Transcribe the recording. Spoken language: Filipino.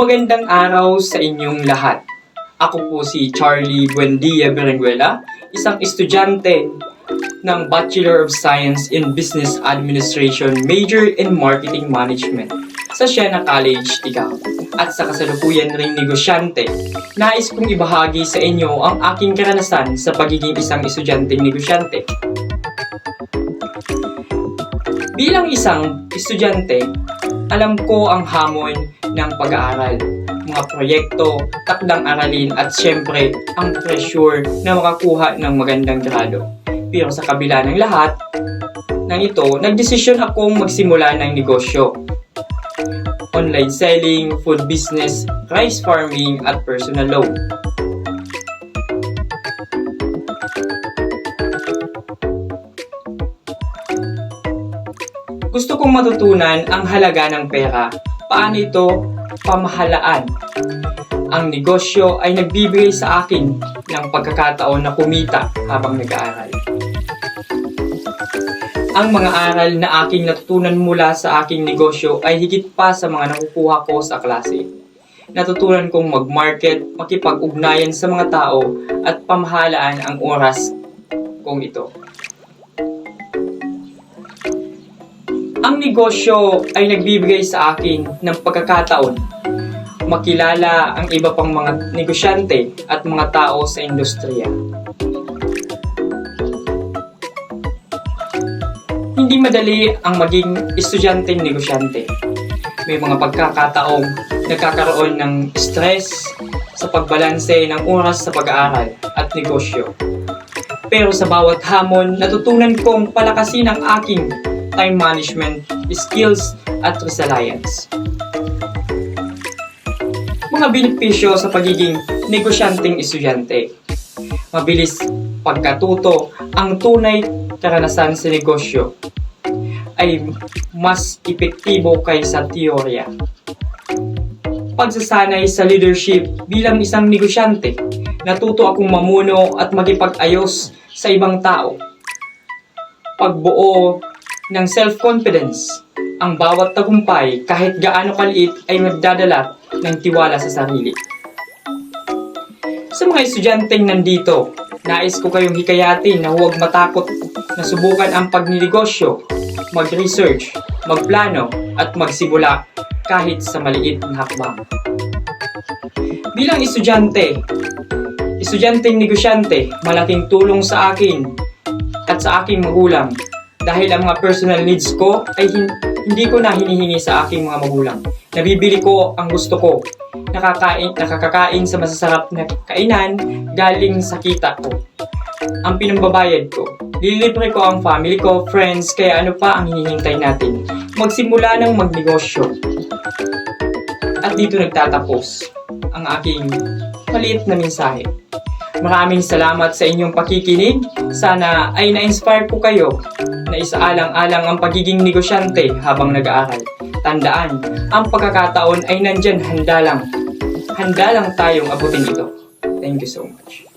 Magandang araw sa inyong lahat. Ako po si Charlie Buendia Berenguela, isang estudyante ng Bachelor of Science in Business Administration, major in Marketing Management sa Siena College, Tigao. At sa kasalukuyan ring negosyante, nais kong ibahagi sa inyo ang aking karanasan sa pagiging isang estudyanteng negosyante. Bilang isang estudyante, alam ko ang hamon ng pag-aaral, mga proyekto, takdang aralin at syempre ang pressure na makakuha ng magandang grado. Pero sa kabila ng lahat ng ito, nagdesisyon akong magsimula ng negosyo. Online selling, food business, rice farming at personal loan. Gusto kong matutunan ang halaga ng pera, paano ito pamahalaan. Ang negosyo ay nagbibigay sa akin ng pagkakataon na kumita habang nag-aaral. Ang mga aral na aking natutunan mula sa aking negosyo ay higit pa sa mga nakukuha ko sa klase. Natutunan kong mag-market, makipag-ugnayan sa mga tao at pamahalaan ang oras kong ito. Ang negosyo ay nagbibigay sa akin ng pagkakataon makilala ang iba pang mga negosyante at mga tao sa industriya. Hindi madali ang maging estudyanteng negosyante. May mga pagkakataong nagkakaroon ng stress sa pagbalanse ng oras sa pag-aaral at negosyo. Pero sa bawat hamon, natutunan kong palakasin ang aking time management, skills at resilience. Mga benepisyo sa pagiging negosyanteng estudyante. Mabilis pagkatuto, ang tunay karanasan sa negosyo ay mas epektibo kaysa teorya. Pagsasanay sa leadership bilang isang negosyante, natuto akong mamuno at magipag-ayos sa ibang tao. Pagbuo ng self-confidence, ang bawat tagumpay kahit gaano kaliit ay magdadala ng tiwala sa sarili. Sa mga estudyanteng nandito, nais ko kayong hikayatin na huwag matakot na subukan ang pagnegosyo, mag-research, magplano at magsimula kahit sa maliit na hakbang. Bilang estudyanteng negosyante, malaking tulong sa akin at sa aking magulang dahil ang mga personal needs ko ay hindi ko na hinihingi sa aking mga magulang. Nabibili ko ang gusto ko. Nakakakain sa masasarap na kainan galing sa kita ko. Ang pinambabayad ko. Lilibre ko ang family ko, friends, kaya ano pa ang hinihintay natin? Magsimula ng magnegosyo. At dito nagtatapos ang aking maliit na mensahe. Maraming salamat sa inyong pakikinig. Sana ay na-inspire ko kayo na isaalang-alang ang pagiging negosyante habang nag-aaral. Tandaan, ang pagkakataon ay nandyan, handa lang tayong abutin ito. Thank you so much.